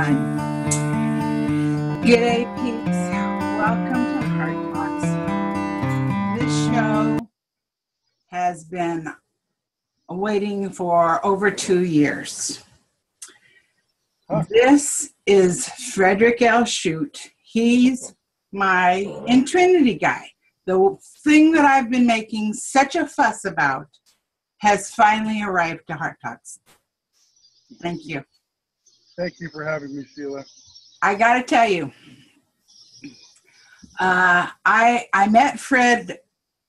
everyone. G'day, peeps. Welcome to Heart Talks. This show has been waiting for over 2 years. This is Frederick Shute. He's my Intrinity guy. The thing that I've been making such a fuss about has finally arrived to Heart Talks. Thank you. Thank you for having me, Sheila. I got to tell you, I met Fred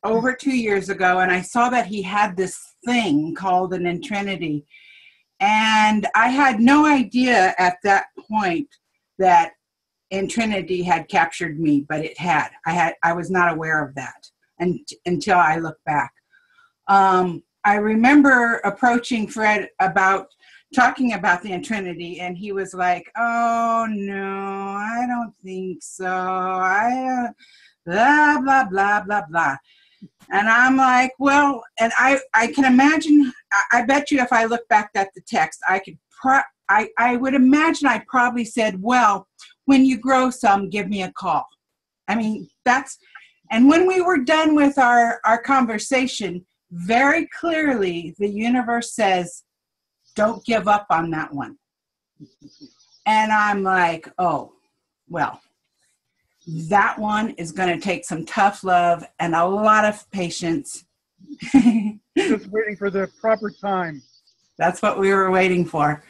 over 2 years ago, and I saw that he had this thing called an Intrinity. And I had no idea at that point that Intrinity had captured me, but it had. I was not aware of that until I look back. I remember approaching Fred about talking about the Intrinity, and he was like, "Oh no, I don't think so. I blah blah blah blah blah." And I'm like, well, and I can imagine. I bet you if I look back at the text, I would imagine I probably said, "Well, when you grow some, give me a call." I mean, and when we were done with our conversation, very clearly the universe says, don't give up on that one. And I'm like, oh, well, that one is going to take some tough love and a lot of patience. Just waiting for the proper time. That's what we were waiting for.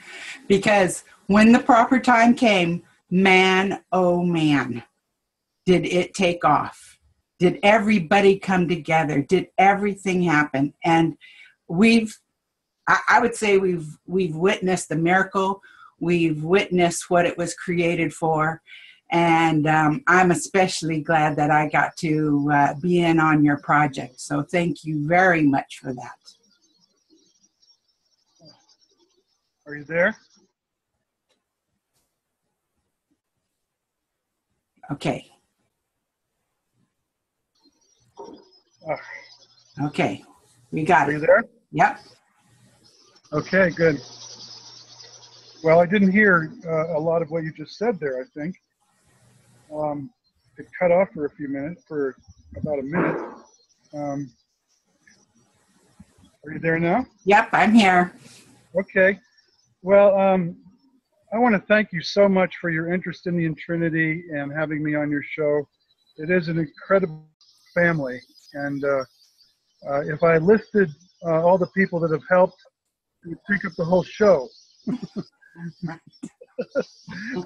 Because when the proper time came, man, oh man, did it take off. Did everybody come together? Did everything happen? And I would say we've witnessed the miracle. We've witnessed what it was created for. And I'm especially glad that I got to be in on your project. So thank you very much for that. Are you there? Okay. Okay. We got it. Are you there? Yep. Okay, good. Well, I didn't hear a lot of what you just said there, I think. It cut off for about a minute. Are you there now? Yep, I'm here. Okay. Well, I want to thank you so much for your interest in the Intrinity and having me on your show. It is an incredible family. And if I listed all the people that have helped, it would take up the whole show. I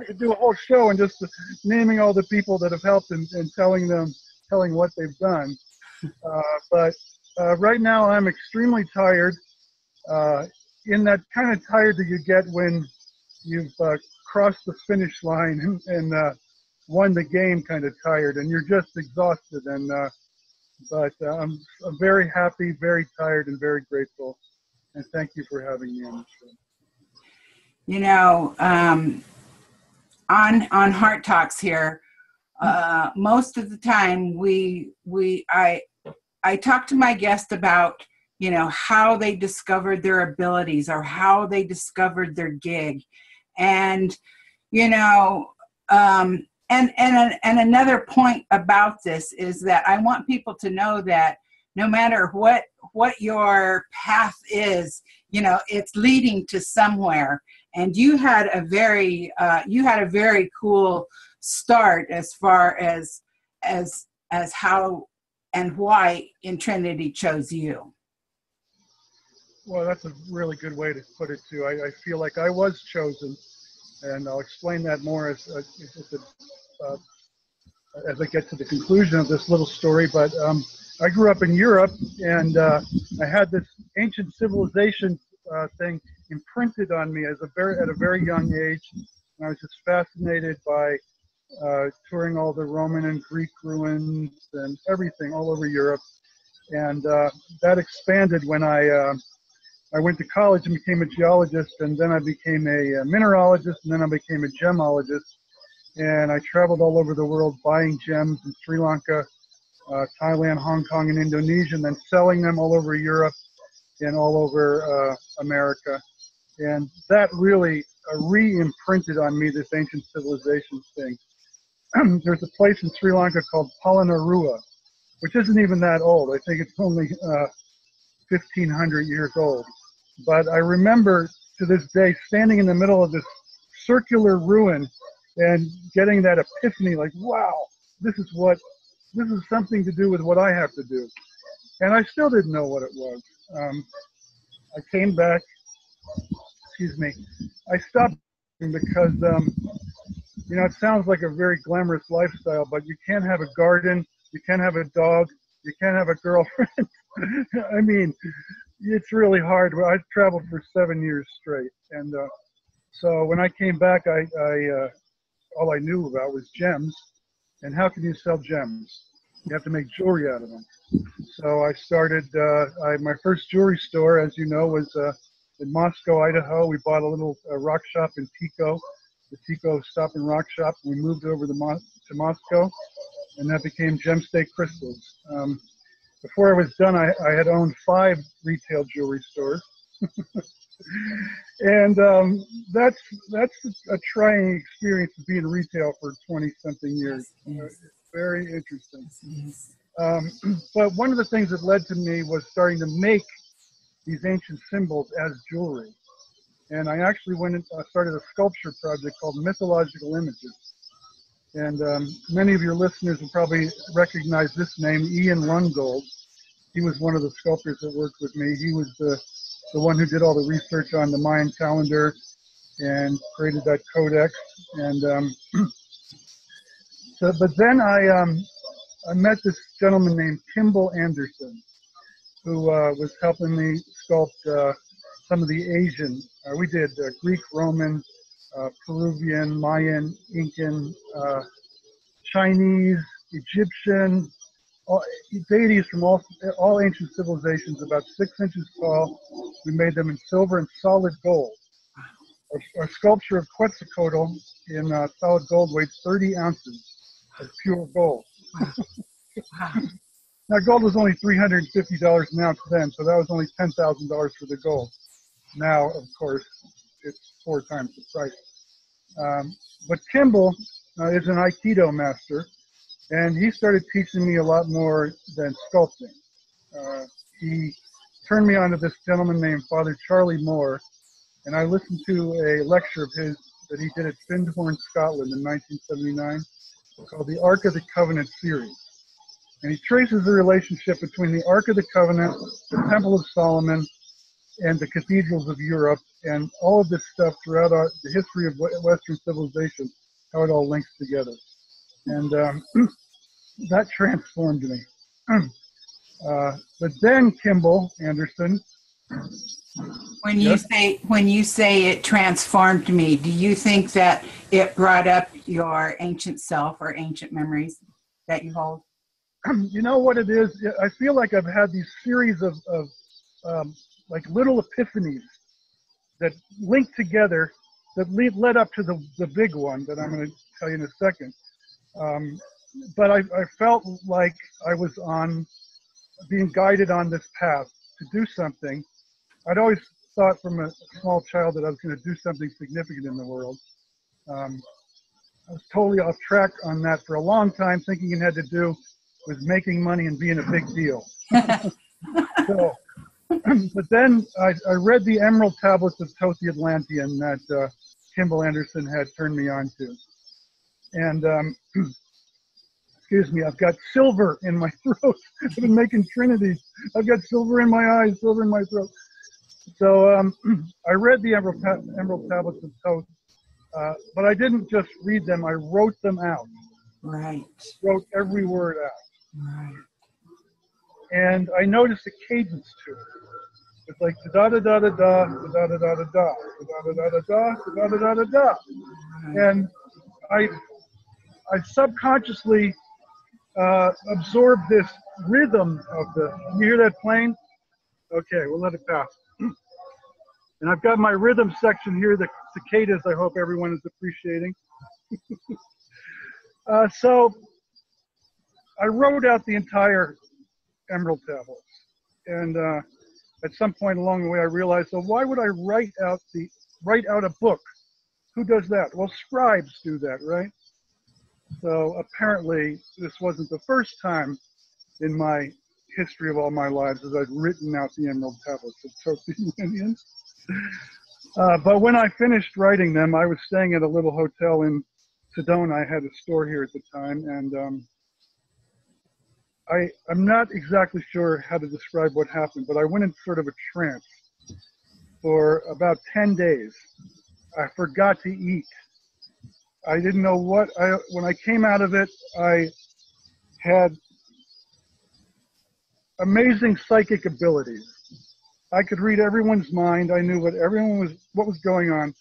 could do a whole show and just naming all the people that have helped and telling what they've done. But right now I'm extremely tired, in that kind of tired that you get when you've crossed the finish line and won the game, kind of tired, and you're just exhausted. But I'm very happy, very tired, and very grateful. And thank you for having me on the show. You know, on Heart Talks here, most of the time I talk to my guest about, you know, how they discovered their abilities or how they discovered their gig, and you know, and another point about this is that I want people to know that no matter what your path is, you know, it's leading to somewhere. And you had a very cool start as far as how and why Intrinity chose you. Well, that's a really good way to put it too. I feel like I was chosen, and I'll explain that more as I get to the conclusion of this little story. But I grew up in Europe, and I had this ancient civilization thing imprinted on me at a very young age. And I was just fascinated by touring all the Roman and Greek ruins and everything all over Europe. And that expanded when I went to college and became a geologist, and then I became a mineralogist, and then I became a gemologist. And I traveled all over the world buying gems in Sri Lanka, Thailand, Hong Kong, and Indonesia, and then selling them all over Europe and all over America. And that really re-imprinted on me this ancient civilizations thing. There's a place in Sri Lanka called Polonnaruwa, which isn't even that old. I think it's only 1,500 years old. But I remember to this day standing in the middle of this circular ruin and getting that epiphany, like, wow, this is something to do with what I have to do. And I still didn't know what it was. I came back, excuse me, I stopped because, you know, it sounds like a very glamorous lifestyle, but you can't have a garden, you can't have a dog, you can't have a girlfriend. I mean, it's really hard. I traveled for 7 years straight. And so when I came back, all I knew about was gems. And how can you sell gems? You have to make jewelry out of them. So I started, my first jewelry store, as you know, was in Moscow, Idaho. We bought a little rock shop in Tico, the Tico Stop and Rock Shop. We moved over to Moscow, and that became Gemstay Crystals. Before I was done, I had owned 5 retail jewelry stores. And that's a trying experience to be in retail for 20-something years. It's very interesting. But one of the things that led to me was starting to make these ancient symbols as jewelry. And I actually went and started a sculpture project called Mythological Images. And many of your listeners will probably recognize this name, Ian Lungold. He was one of the sculptors that worked with me. He was the one who did all the research on the Mayan calendar and created that codex. And but then I met this gentleman named Kimball Anderson, who was helping me sculpt some of the Asian. We did Greek, Roman, Peruvian, Mayan, Incan, Chinese, Egyptian, deities from all ancient civilizations, about 6 inches tall. We made them in silver and solid gold. Our sculpture of Quetzalcoatl in solid gold weighed 30 ounces of pure gold. Wow. Now, gold was only $350 an ounce then, so that was only $10,000 for the gold. Now, of course, it's 4 times the price. But Kimball is an Aikido master, and he started teaching me a lot more than sculpting. He turned me on to this gentleman named Father Charlie Moore, and I listened to a lecture of his that he did at Findhorn, Scotland in 1979, called the Ark of the Covenant series. And he traces the relationship between the Ark of the Covenant, the Temple of Solomon, and the cathedrals of Europe, and all of this stuff throughout the history of Western civilization, how it all links together. And that transformed me. But then Kimball Anderson. When you say it transformed me, do you think that it brought up your ancient self or ancient memories that you hold? You know what it is? I feel like I've had these series of like little epiphanies that link together, that led up to the big one that I'm going to tell you in a second. But I felt like I was being guided on this path to do something. I'd always thought from a small child that I was going to do something significant in the world. I was totally off track on that for a long time, thinking it had to do with making money and being a big deal. So, but then I read the Emerald Tablets of Tothi Atlantean that Kimball Anderson had turned me on to. And excuse me, I've got silver in my throat. I've been making trinities. I've got silver in my eyes, silver in my throat. So I read the Emerald Tablets of Thoth, but I didn't just read them, I wrote them out. Right. Wrote every word out. Right. And I noticed a cadence to it. It's like da da da da da da da da da da da da da da da da da da. And I subconsciously absorbed this rhythm of you hear that playing? Okay, we'll let it pass. And I've got my rhythm section here, the cicadas, I hope everyone is appreciating. So I wrote out the entire Emerald Tablets. And at some point along the way, I realized, so why would I write out a book Who does that? Well, scribes do that, right? So apparently this wasn't the first time in my history of all my lives that I'd written out the emerald tablets of Topi Union. But when I finished writing them, I was staying at a little hotel in Sedona. I had a store here at the time, and I'm not exactly sure how to describe what happened, but I went in sort of a trance for about 10 days. I forgot to eat. I didn't know when I came out of it, I had amazing psychic abilities. I could read everyone's mind. I knew what was going on.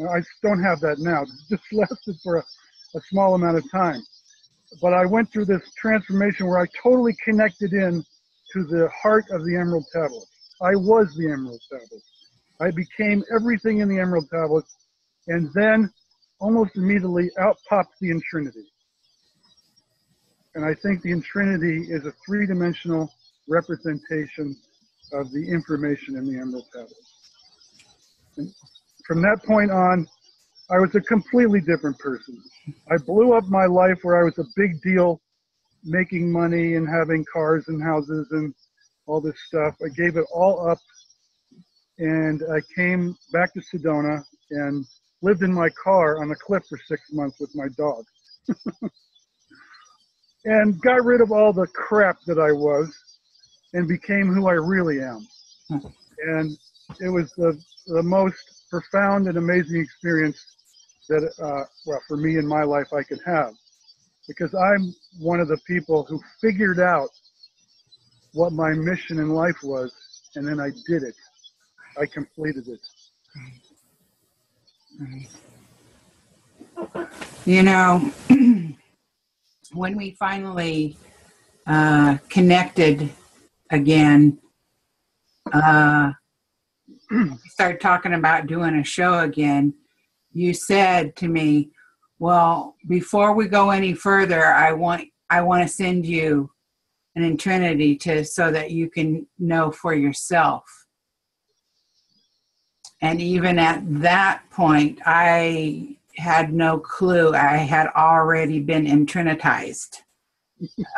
I don't have that now. It just lasted for a small amount of time. But I went through this transformation where I totally connected in to the heart of the emerald tablets. I was the emerald tablets. I became everything in the emerald tablets, and then almost immediately out popped the Intrinity. And I think the Intrinity is a three-dimensional representation of the information in the emerald tablets. And from that point on, I was a completely different person. I blew up my life where I was a big deal, making money and having cars and houses and all this stuff. I gave it all up, and I came back to Sedona and lived in my car on a cliff for 6 months with my dog. And got rid of all the crap that I was and became who I really am. And it was the most profound and amazing experience that, well, for me in my life I could have. Because I'm one of the people who figured out what my mission in life was, and then I did it. I completed it. You know, when we finally connected again, we started talking about doing a show again. You said to me, well, before we go any further, I want to send you an Intrinity so that you can know for yourself. And even at that point, I had no clue. I had already been intrinitized.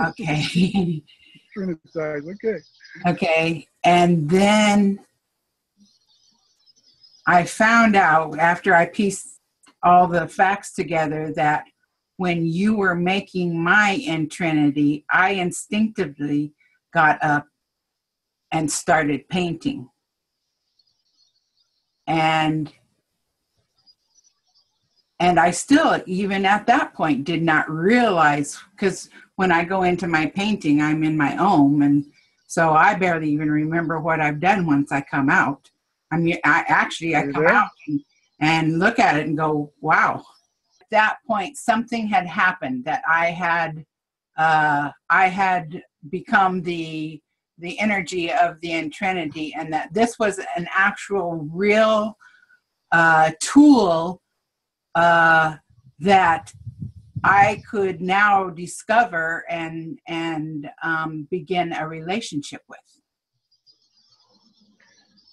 Okay. Trinitized, okay. Okay. And then I found out after I pieced all the facts together that when you were making my Intrinity, I instinctively got up and started painting. And I still, even at that point, did not realize, because when I go into my painting, I'm in my home, and so I barely even remember what I've done once I come out. I mean, I come out and look at it and go, wow. At that point, something had happened that I had become the energy of the Intrinity, and that this was an actual real tool that I could now discover and begin a relationship with.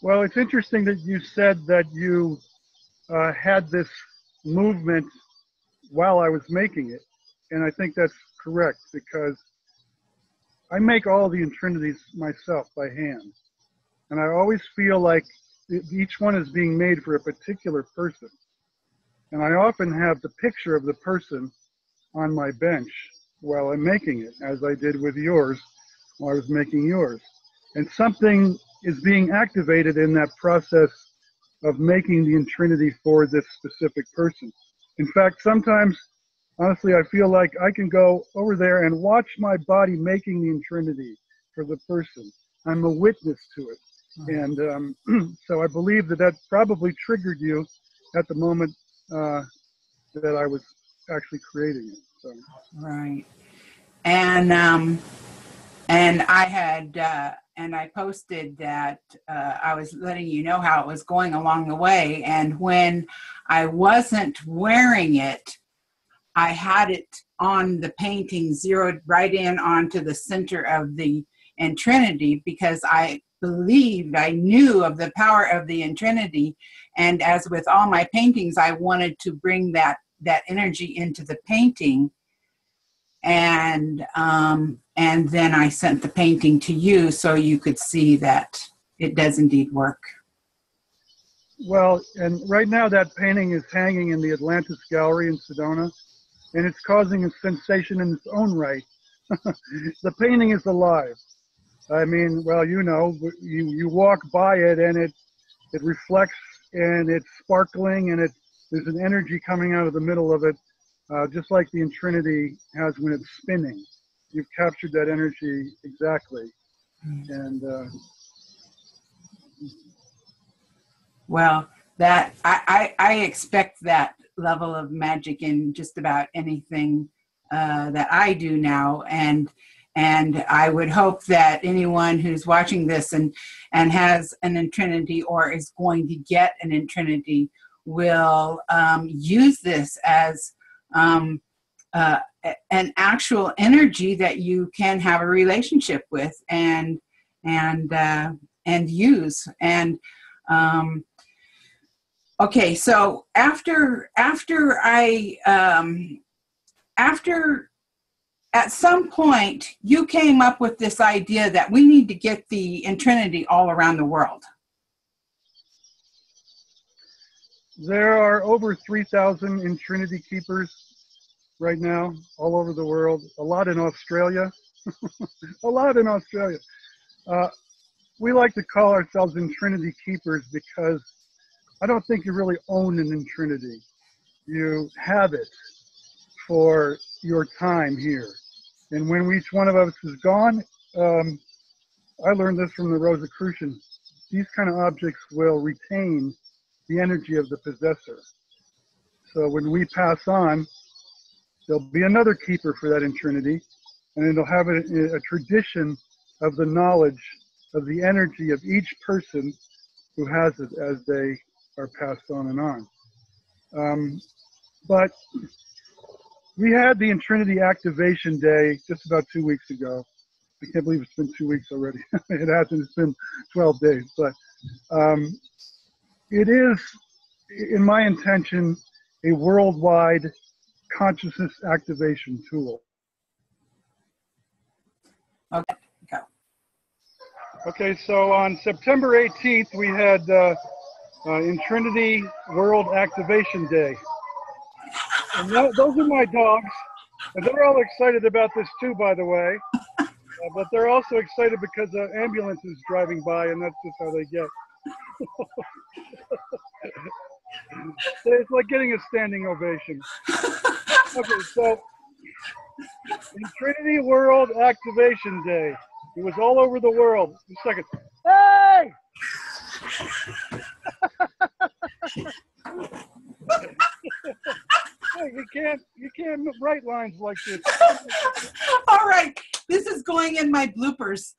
Well, it's interesting that you said that you had this movement while I was making it. And I think that's correct, because I make all the Intrinities myself by hand. And I always feel like each one is being made for a particular person. And I often have the picture of the person on my bench while I'm making it, as I did with yours while I was making yours. And something is being activated in that process of making the Intrinity for this specific person. In fact, sometimes, honestly, I feel like I can go over there and watch my body making the Intrinity for the person. I'm a witness to it. And so I believe that probably triggered you at the moment that I was actually creating it. So. Right. And I had, and I posted that I was letting you know how it was going along the way. And when I wasn't wearing it, I had it on the painting zeroed right in onto the center of the Intrinity, because believed, I knew of the power of the Intrinity. And as with all my paintings, I wanted to bring that energy into the painting. And then I sent the painting to you so you could see that it does indeed work. Well, and right now that painting is hanging in the Atlantis Gallery in Sedona, and it's causing a sensation in its own right. The painting is alive. I mean, well, you know, you walk by it and it reflects and it's sparkling and there's an energy coming out of the middle of it, just like the Intrinity has when it's spinning. You've captured that energy exactly. And well, that I expect that level of magic in just about anything that I do now, and I would hope that anyone who's watching this and has an Intrinity or is going to get an Intrinity will use this as an actual energy that you can have a relationship with and use. And okay, so after at some point you came up with this idea that we need to get the Intrinity all around the world. There are over 3,000 Intrinity keepers right now all over the world, a lot in Australia. A lot in Australia. We like to call ourselves Intrinity keepers because I don't think you really own an Intrinity. You have it for your time here. And when each one of us is gone, I learned this from the Rosicrucians, these kind of objects will retain the energy of the possessor. So when we pass on, there'll be another keeper for that Intrinity, and it'll have a tradition of the knowledge of the energy of each person who has it as they are passed on and on. But we had the Intrinity Activation Day just about 2 weeks ago. I can't believe it's been 2 weeks already. It hasn't, it's been 12 days. But it is, in my intention, a worldwide consciousness activation tool. Okay, go. Okay, so on September 18th, we had Intrinity World Activation Day. And those are my dogs. And they're all excited about this too, by the way. But they're also excited because an ambulance is driving by, and that's just how they get. It's like getting a standing ovation. Okay, so Intrinity World Activation Day. It was all over the world. Just a second. Hey! Hey, you can't write lines like this. All right, this is going in my bloopers.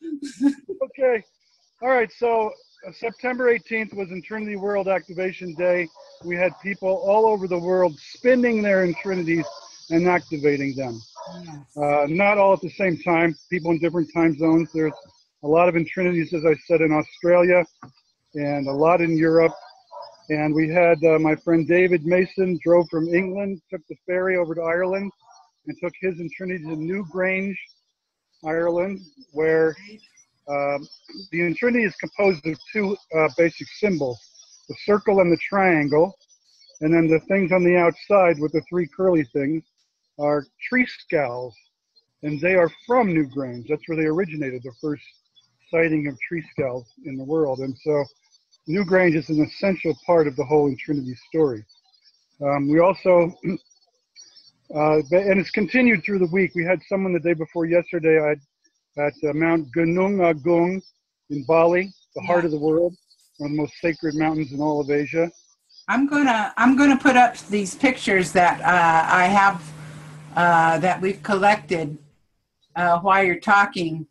Okay. All right, so September 18th was Intrinity World Activation Day. We had people all over the world spinning their Intrinities and activating them. Yes. Not all at the same time, people in different time zones. There's a lot of Intrinities, as I said, in Australia and a lot in Europe. And we had my friend David Mason drove from England, took the ferry over to Ireland, and took his Intrinity to Newgrange, Ireland, where the Intrinity is composed of two basic symbols, the circle and the triangle, and then the things on the outside with the three curly things are tree scales, and they are from Newgrange. That's where they originated, the first sighting of tree scales in the world. And so Newgrange is an essential part of the whole Intrinity story. We also, and it's continued through the week. We had someone the day before yesterday at Mount Gunung Agung in Bali, the heart of the world, one of the most sacred mountains in all of Asia. I'm gonna put up these pictures that I have that we've collected while you're talking,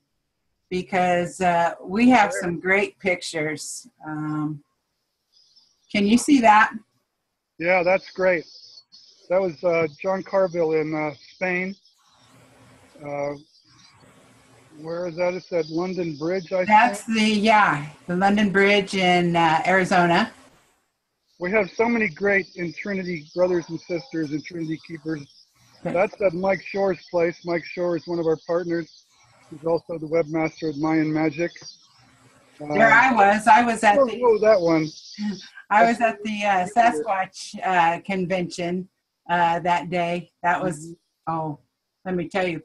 because we have some great pictures. Can you see that? Yeah, that's great. That was John Carville in Spain. Where is that? It's at London Bridge, I That's think. the London Bridge in Arizona. We have so many great Intrinity brothers and sisters, Intrinity keepers. That's at Mike Shore's place. Mike Shore is one of our partners. He's also the webmaster at Mayan Magic. There I was. I was at that one. I was at the Sasquatch convention that day. That was, let me tell you,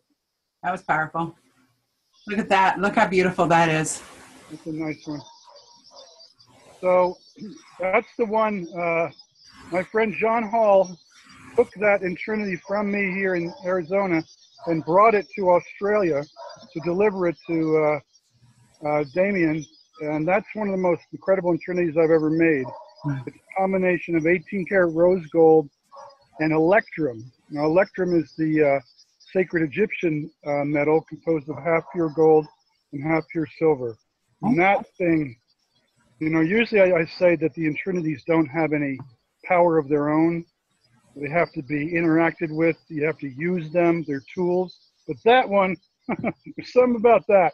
that was powerful. Look at that. Look how beautiful that is. That's a nice one. So that's the one. My friend John Hall took that Intrinity from me here in Arizona and brought it to Australia to deliver it to Damien. And that's one of the most incredible Intrinities I've ever made. It's a combination of 18-karat rose gold and electrum. Now, electrum is the sacred Egyptian metal composed of half pure gold and half pure silver. And that thing, you know, usually I say that the Intrinities don't have any power of their own. They have to be interacted with. You have to use them. They're tools. But that one, there's something about that.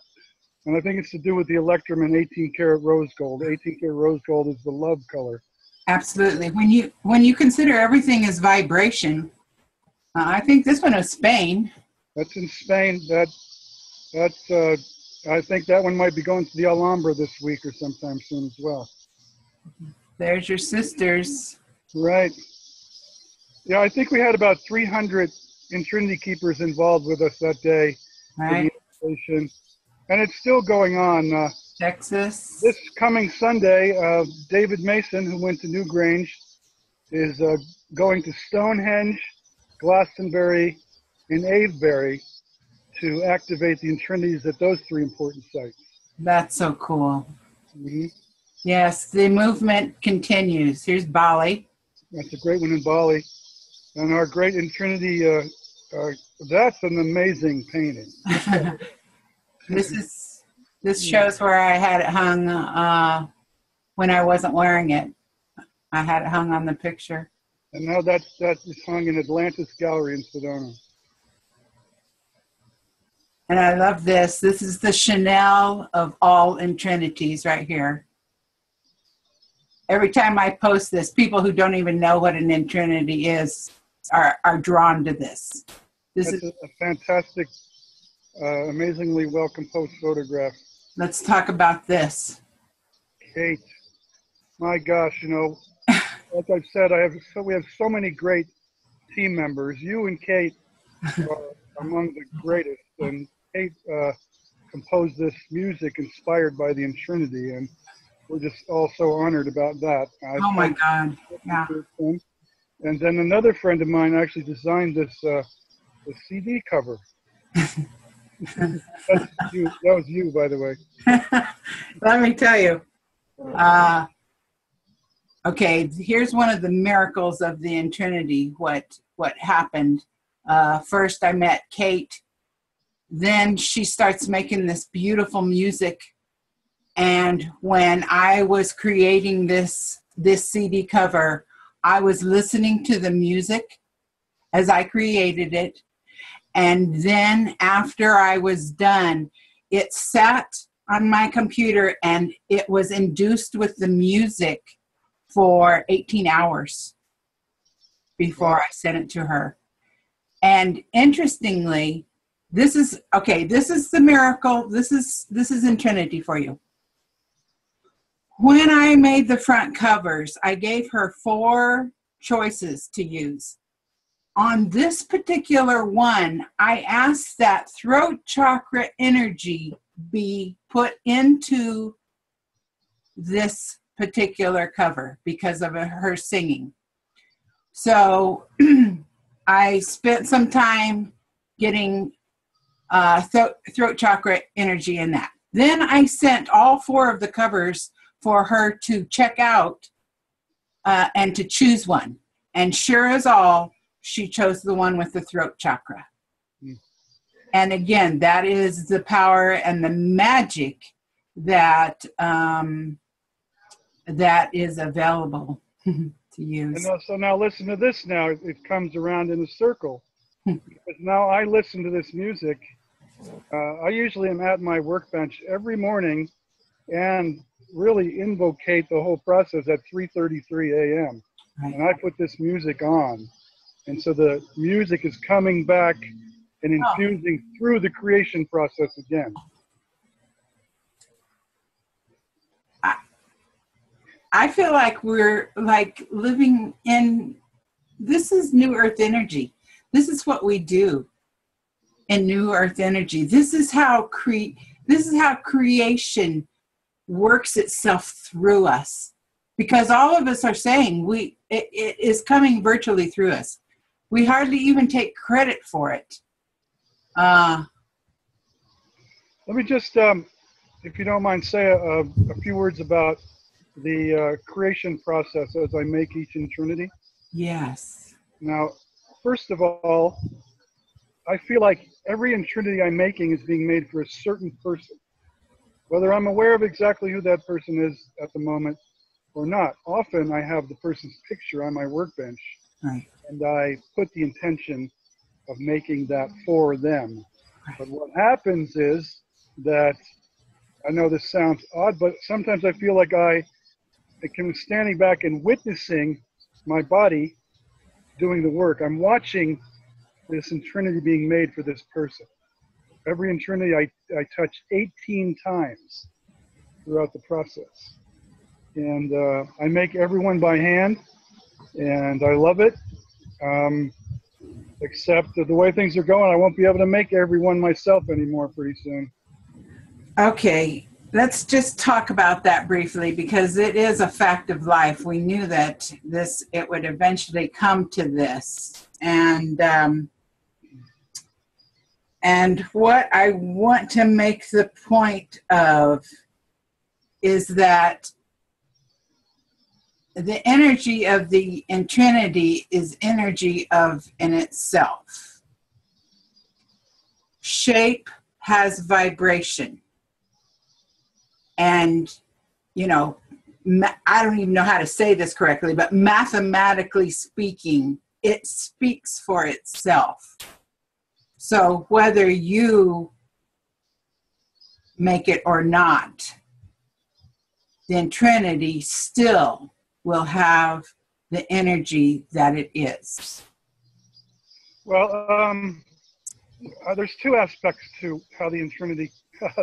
And I think it's to do with the electrum and 18-karat rose gold. 18-karat rose gold is the love color. Absolutely. When you consider everything as vibration, I think this one is Spain. That's in Spain. That's I think that one might be going to the Alhambra this week or sometime soon as well. There's your sisters. Right. Yeah, I think we had about 300 Intrinity keepers involved with us that day. Right. And it's still going on. Texas. This coming Sunday, David Mason, who went to Newgrange, is going to Stonehenge, Glastonbury, and Avebury to activate the Intrinities at those three important sites. That's so cool. Mm-hmm. Yes, the movement continues. Here's Bali. That's a great one in Bali. And our great Intrinity, that's an amazing painting. This shows where I had it hung when I wasn't wearing it. I had it hung on the picture. And now that is hung in Atlantis Gallery in Sedona. And I love this. This is the Chanel of all Intrinities right here. Every time I post this, people who don't even know what an Intrinity is are drawn to this. This is a fantastic, amazingly well-composed photograph. Let's talk about this. Kate, my gosh, you know, like I've said, we have so many great team members. You and Kate are among the greatest, and Kate composed this music inspired by the Intrinity, and we're just all so honored about that. Oh my God! Yeah. And then another friend of mine actually designed this CD cover. That was you, by the way. Let me tell you. Okay, here's one of the miracles of the Intrinity. What happened? First, I met Kate. Then she starts making this beautiful music. And when I was creating this CD cover, I was listening to the music as I created it. And then after I was done, it sat on my computer and it was induced with the music for 18 hours before I sent it to her. And interestingly, this is the miracle. This is Intrinity for you. When I made the front covers, I gave her 4 choices to use. On this particular one, I asked that throat chakra energy be put into this particular cover because of her singing. So I spent some time getting throat chakra energy in that. Then I sent all 4 of the covers for her to check out and to choose one. And sure as all, she chose the one with the throat chakra. Mm. And again, that is the power and the magic that that is available to use. And so now listen to this now. It comes around in a circle. Because now I listen to this music I usually am at my workbench every morning and really invocate the whole process at 3:33 a.m. Right. And I put this music on. And so the music is coming back and Oh, infusing through the creation process again. I feel like we're like living in, this is New Earth energy. This is what we do in New Earth energy. This is how creation works itself through us, because all of us are saying it is coming virtually through us. We hardly even take credit for it. Let me just, if you don't mind, say a few words about the creation process as I make each Intrinity. Yes. Now, first of all, I feel like every Intrinity I'm making is being made for a certain person, whether I'm aware of exactly who that person is at the moment or not. Often I have the person's picture on my workbench, Right. and I put the intention of making that for them. Right. But what happens is that, I know this sounds odd, but sometimes I feel like I am standing back and witnessing my body doing the work. I'm watching this Intrinity being made for this person. Every Intrinity I touch 18 times throughout the process. And I make everyone by hand, and I love it. Except that the way things are going, I won't be able to make everyone myself anymore pretty soon. Okay, let's just talk about that briefly, because it is a fact of life. We knew that it would eventually come to this. And what I want to make the point of is that the energy of the Intrinity is energy in itself. Shape has vibration. And, you know, I don't even know how to say this correctly, but mathematically speaking, it speaks for itself. So whether you make it or not, the Intrinity still will have the energy that it is. Well, there's two aspects to how the Intrinity,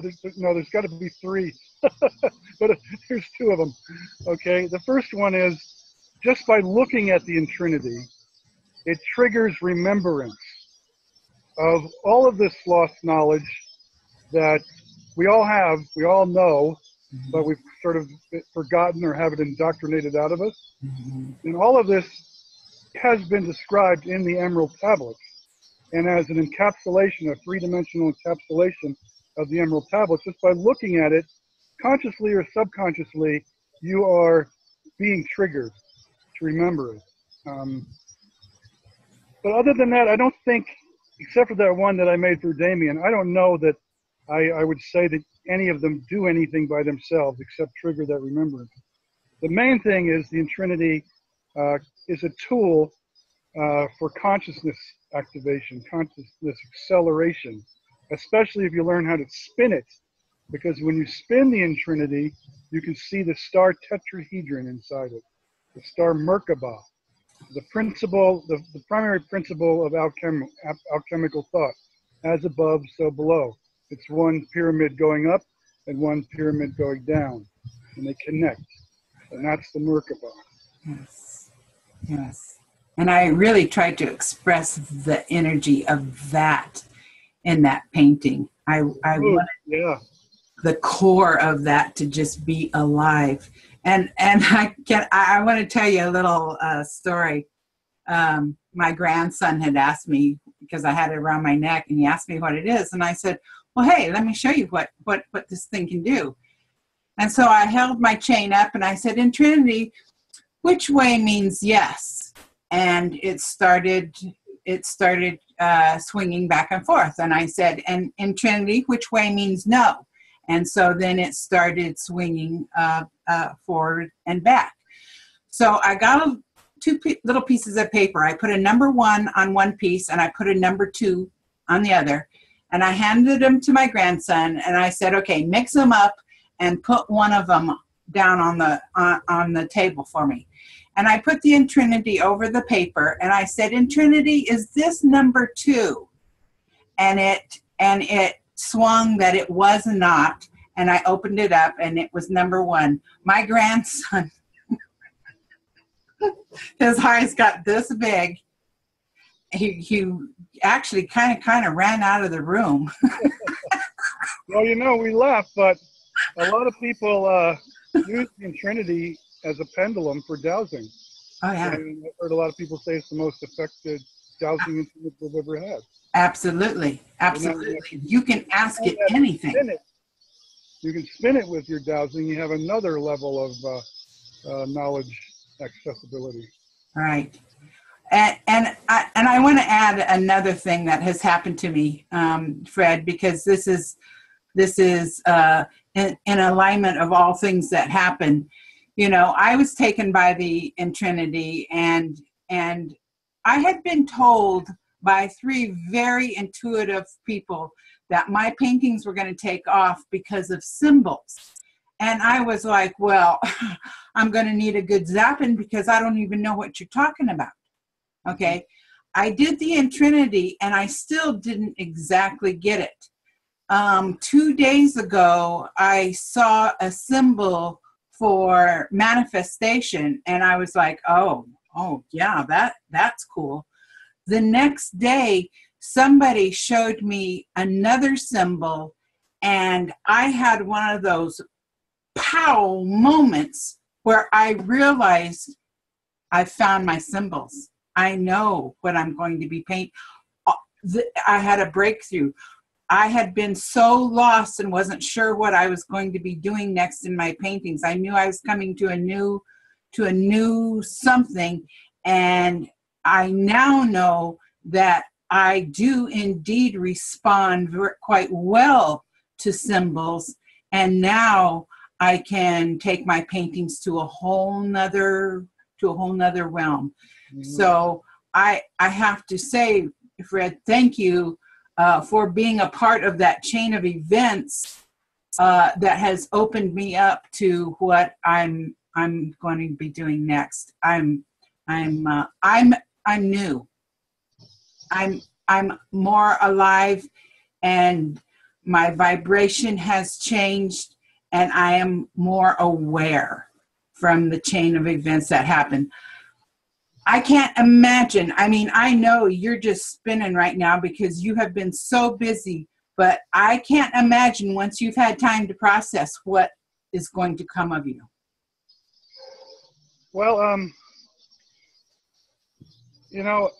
there's got to be three, but there's two of them. Okay, the first one is just by looking at the Intrinity, it triggers remembrance of all of this lost knowledge that we all have, we all know, but we've sort of forgotten or have it indoctrinated out of us. Mm-hmm. And all of this has been described in the Emerald Tablets. And as an encapsulation, a three-dimensional encapsulation of the Emerald Tablets, just by looking at it, consciously or subconsciously, you are being triggered to remember it. But other than that, I don't think, except for that one that I made for Damien, I don't know that I would say that any of them do anything by themselves except trigger that remembrance. The main thing is the Intrinity is a tool for consciousness activation, consciousness acceleration, especially if you learn how to spin it. Because when you spin the Intrinity, you can see the star tetrahedron inside it, the star Merkaba, the principle, the primary principle of alchemical thought, as above, so below. It's one pyramid going up and one pyramid going down, and they connect, and that's the Merkaba. Yes, yes. And I really tried to express the energy of that in that painting. I wanted the core of that to just be alive. And I want to tell you a little story. My grandson had asked me, because I had it around my neck, and he asked me what it is. And I said, well, hey, let me show you what this thing can do. And so I held my chain up and I said, Intrinity, which way means yes? And it started swinging back and forth. And I said, and Intrinity, which way means no? And so then it started swinging forward and back. So I got two little pieces of paper. I put a number 1 on one piece and I put a number 2 on the other. And I handed them to my grandson, and I said, okay, mix them up and put one of them down on the table for me. And I put the Intrinity over the paper, and I said, Intrinity, is this number 2? And it swung that it was not. And I opened it up, and it was number 1. My grandson, his eyes got this big. He actually kind of ran out of the room. Well, you know, we laugh, but a lot of people use the Intrinity as a pendulum for dowsing. Oh, yeah. And I've heard a lot of people say it's the most effective dowsing instrument we've ever had. Absolutely. Absolutely. You can ask it anything. You can spin it with your dowsing. You have another level of knowledge accessibility. Right. And I want to add another thing that has happened to me, Fred, because this is in alignment of all things that happen. You know, I was taken by the Intrinity, and I had been told by 3 very intuitive people that my paintings were going to take off because of symbols. And I was like, well, I'm going to need a good zapping because I don't even know what you're talking about. Okay. I did the Intrinity, and I still didn't exactly get it. 2 days ago, I saw a symbol for manifestation, and I was like, oh yeah, that's cool. The next day, somebody showed me another symbol, and I had one of those pow moments where I realized I found my symbols. I know what I'm going to be painting. I had a breakthrough. I had been so lost and wasn't sure what I was going to be doing next in my paintings. I knew I was coming to a new something, and I now know that I do indeed respond quite well to symbols, and now I can take my paintings to a whole nother realm. Mm-hmm. So I have to say, Fred, thank you for being a part of that chain of events that has opened me up to what I'm going to be doing next. I'm new. I'm more alive, and my vibration has changed, and I am more aware from the chain of events that happen. I can't imagine. I mean, I know you're just spinning right now because you have been so busy, but I can't imagine once you've had time to process what is going to come of you. Well, you know,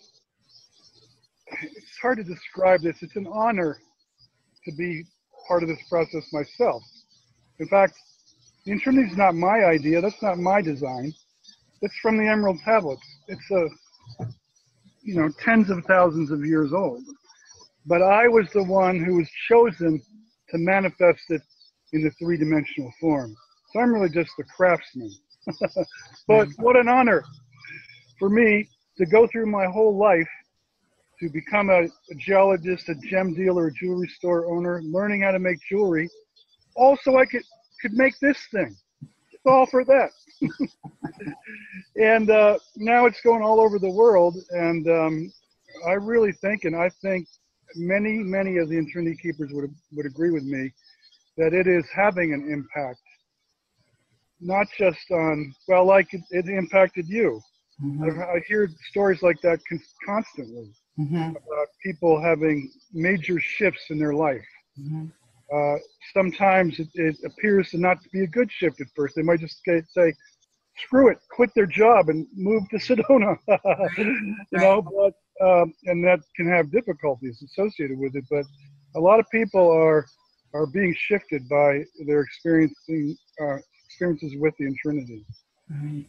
it's hard to describe this. It's an honor to be part of this process myself. In fact, the Intrinity is not my idea. That's not my design. It's from the Emerald Tablets. It's tens of thousands of years old. But I was the one who was chosen to manifest it in the 3-dimensional form. So I'm really just the craftsman. But what an honor for me to go through my whole life to become a geologist, a gem dealer, a jewelry store owner, learning how to make jewelry. Also, I could make this thing. It's all for that. And now it's going all over the world. And I really think, and I think many of the Intrinity keepers would agree with me, that it is having an impact, not just on, well, like it impacted you. Mm-hmm. I hear stories like that constantly. Mm-hmm. About people having major shifts in their life. Mm-hmm. Sometimes it appears to not be a good shift at first. They might just say, screw it, quit their job and move to Sedona. But and that can have difficulties associated with it. But a lot of people are being shifted by their experiences with the Intrinity. Right.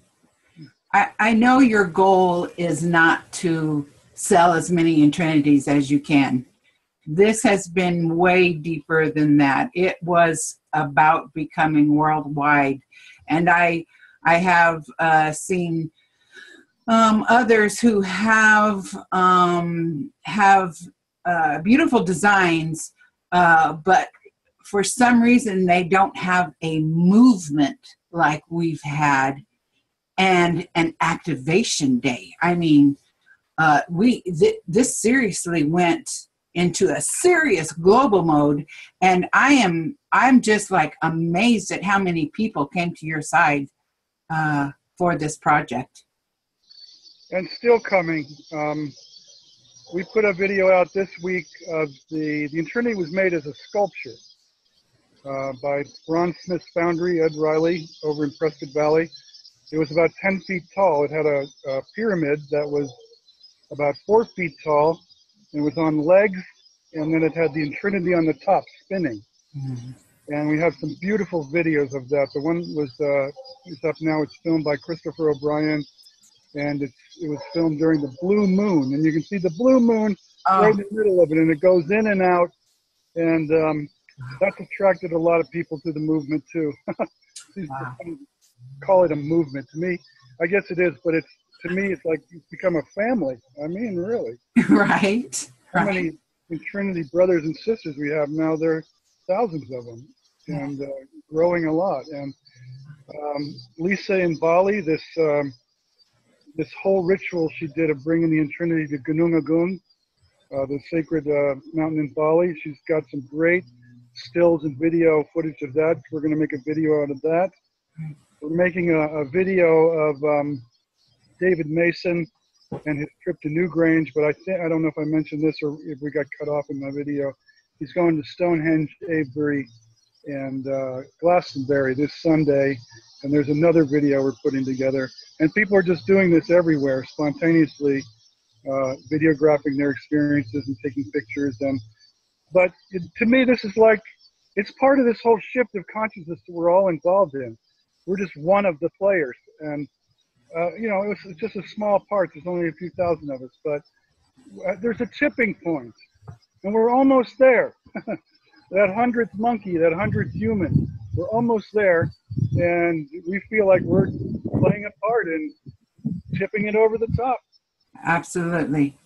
I know your goal is not to sell as many Intrinities as you can. This has been way deeper than that. It was about becoming worldwide. And I have seen others who have beautiful designs, but for some reason they don't have a movement like we've had and an activation day. I mean, this seriously went into a serious global mode, and I'm just like amazed at how many people came to your side for this project. And still coming. We put a video out this week of the Intrinity was made as a sculpture by Ron Smith's foundry, Ed Riley, over in Prescott Valley. It was about 10 feet tall. It had a pyramid that was about 4 feet tall. It was on legs, and then it had the Intrinity on the top spinning. Mm-hmm. And we have some beautiful videos of that. The one was it's up now. It's filmed by Christopher O'Brien, and it was filmed during the blue moon. And you can see the blue moon right in the middle of it, and it goes in and out. And that's attracted a lot of people to the movement too. Wow. Call it a movement. To me, I guess it is, but to me, it's like it's become a family. I mean, really. Right. How many Intrinity brothers and sisters we have now? There are thousands of them, and growing a lot. And Lisa in Bali, this whole ritual she did of bringing the Intrinity to Gunung Agung, the sacred mountain in Bali. She's got some great stills and video footage of that. We're going to make a video out of that. We're making a video of David Mason and his trip to Newgrange, but I don't know if I mentioned this or if we got cut off in my video. He's going to Stonehenge, Avebury, and Glastonbury this Sunday, and there's another video we're putting together. And people are just doing this everywhere, spontaneously, videographing their experiences and taking pictures. But to me, this is like, it's part of this whole shift of consciousness that we're all involved in. We're just one of the players. And, it's just a small part. There's only a few thousand of us. But there's a tipping point. And we're almost there. That 100th monkey, that 100th human, we're almost there. And we feel like we're playing a part in tipping it over the top. Absolutely.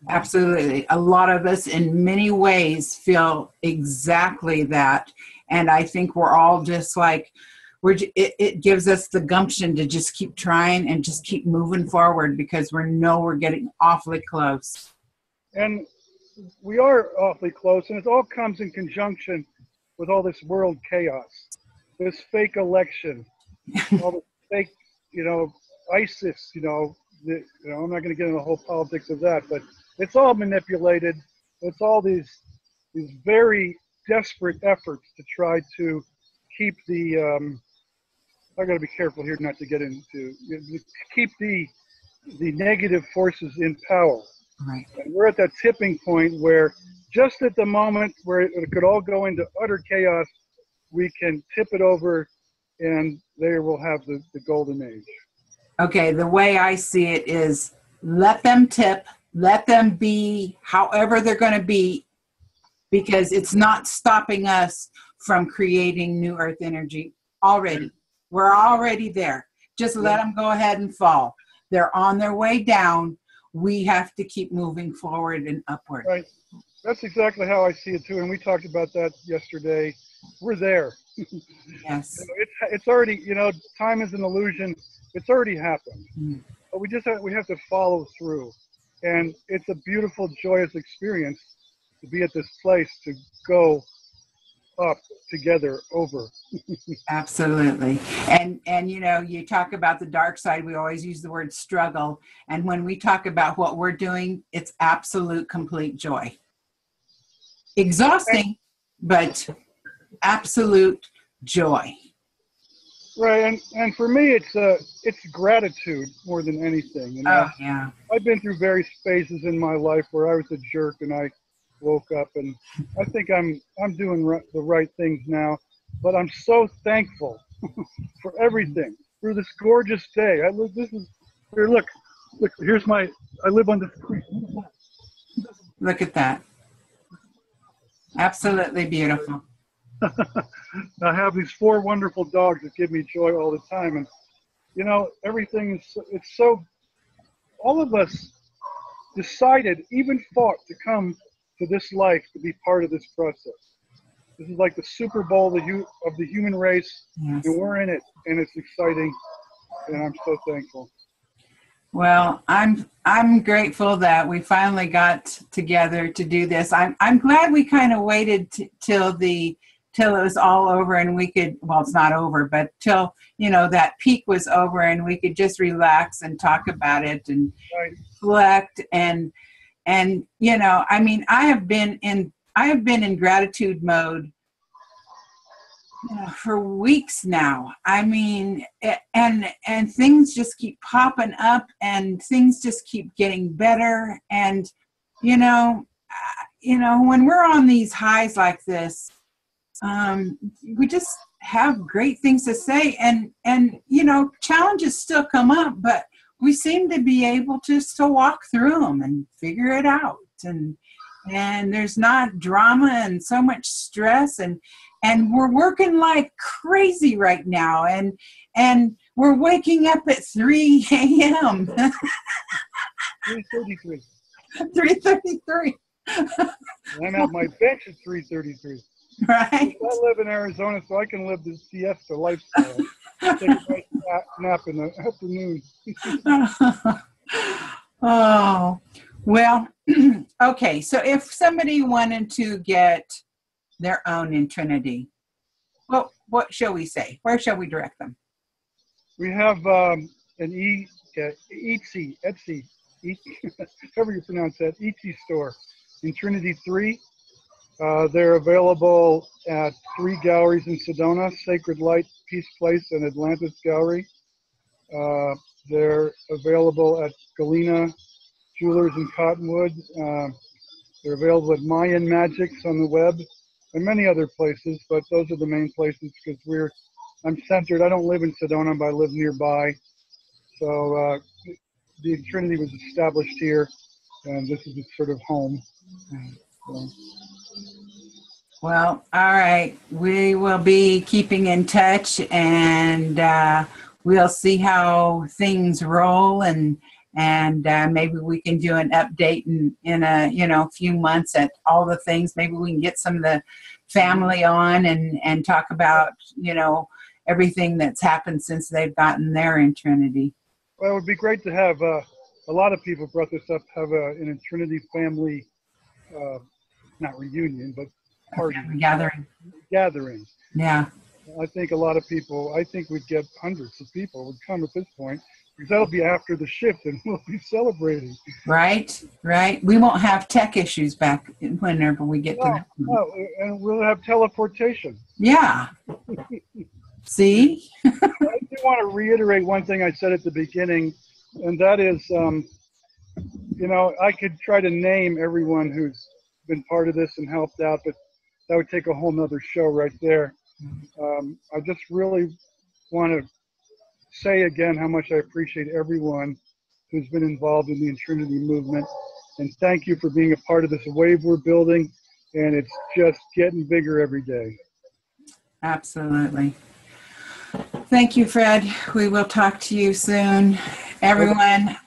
Absolutely. A lot of us in many ways feel exactly that. And I think we're all just like, it gives us the gumption to just keep trying and just keep moving forward because we know we're getting awfully close. And we are awfully close, and it all comes in conjunction with all this world chaos, this fake election, all the fake, ISIS, I'm not going to get into the whole politics of that, but it's all manipulated. It's all these very desperate efforts to try to keep the I got to be careful here not to get into keep the negative forces in power. Right. And we're at that tipping point where just at the moment where it could all go into utter chaos, we can tip it over, and there we'll have the golden age. Okay, the way I see it is let them tip, let them be however they're going to be, because it's not stopping us from creating new earth energy already. We're already there. Just let them go ahead and fall. They're on their way down. We have to keep moving forward and upward. Right. That's exactly how I see it too. And we talked about that yesterday. We're there. Yes. It's already, time is an illusion. It's already happened. But we have to follow through. And it's a beautiful, joyous experience to be at this place, to go up together over. Absolutely. And you talk about the dark side, we always use the word struggle. And when we talk about what we're doing, it's absolute, complete joy. Exhausting, but absolute joy. Right. And for me, it's gratitude more than anything. Oh, yeah. I've been through various phases in my life where I was a jerk and I woke up, and I think I'm doing the right things now, but I'm so thankful for everything through this gorgeous day. Look, here's I live on this creek. Look at that. Absolutely beautiful. I have these 4 wonderful dogs that give me joy all the time, and everything it's so, all of us decided, even fought to come to this life to be part of this process. This is like the Super Bowl of the human race, Yes. and we're in it, and it's exciting, and I'm so thankful. Well, I'm grateful that we finally got together to do this. I'm glad we kind of waited till it was all over and we could, well, it's not over, but till, that peak was over and we could just relax and talk about it and reflect and I mean, I have been in gratitude mode for weeks now. I mean, and things just keep popping up and things just keep getting better. And, when we're on these highs like this, we just have great things to say and challenges still come up, but we seem to be able to walk through them and figure it out. And there's not drama and so much stress and we're working like crazy right now and we're waking up at 3 a.m. 3:33. 3:33. I'm at my bench at 3:33. Right. I live in Arizona, so I can live the siesta lifestyle. Take a nice nap in the afternoon. Oh, well, okay. So if somebody wanted to get their own Intrinity, what shall we say? Where shall we direct them? We have an Etsy, however you pronounce that, Etsy store, Intrinity 3. They're available at 3 galleries in Sedona, Sacred Light, Peace Place, and Atlantis Gallery. They're available at Galena Jewelers in Cottonwood. They're available at Mayan Magics on the web and many other places, but those are the main places because I'm centered. I don't live in Sedona, but I live nearby. So the Intrinity was established here, and this is its sort of home. So. Well, all right. We will be keeping in touch, and we'll see how things roll, and maybe we can do an update in a few months at all the things. Maybe we can get some of the family on and talk about everything that's happened since they've gotten their Intrinity. Well, it would be great to have a lot of people brought this up. Have an Intrinity family, not reunion, but party gathering. Yeah. I think a lot of people. I think we'd get hundreds of people would come at this point. Because that'll be after the shift, and we'll be celebrating. Right. We won't have tech issues back whenever we get to that. No, and we'll have teleportation. Yeah. See? I do want to reiterate one thing I said at the beginning, and that is, I could try to name everyone who's been part of this and helped out, but that would take a whole nother show right there. I just really want to say again how much I appreciate everyone who's been involved in the Intrinity movement, and thank you for being a part of this wave we're building, and it's just getting bigger every day. Absolutely. Thank you, Fred. We will talk to you soon. Everyone,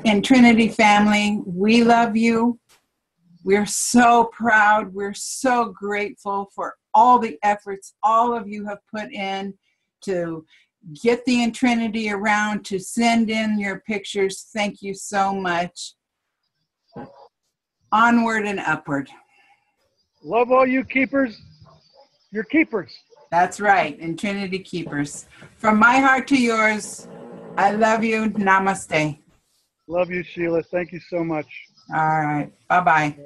Intrinity family, we love you. We're so proud. We're so grateful for all the efforts all of you have put in to get the Intrinity around, to send in your pictures. Thank you so much. Onward and upward. Love all you keepers. You're keepers. That's right, Intrinity keepers. From my heart to yours, I love you. Namaste. Love you, Sheila. Thank you so much. All right. Bye-bye.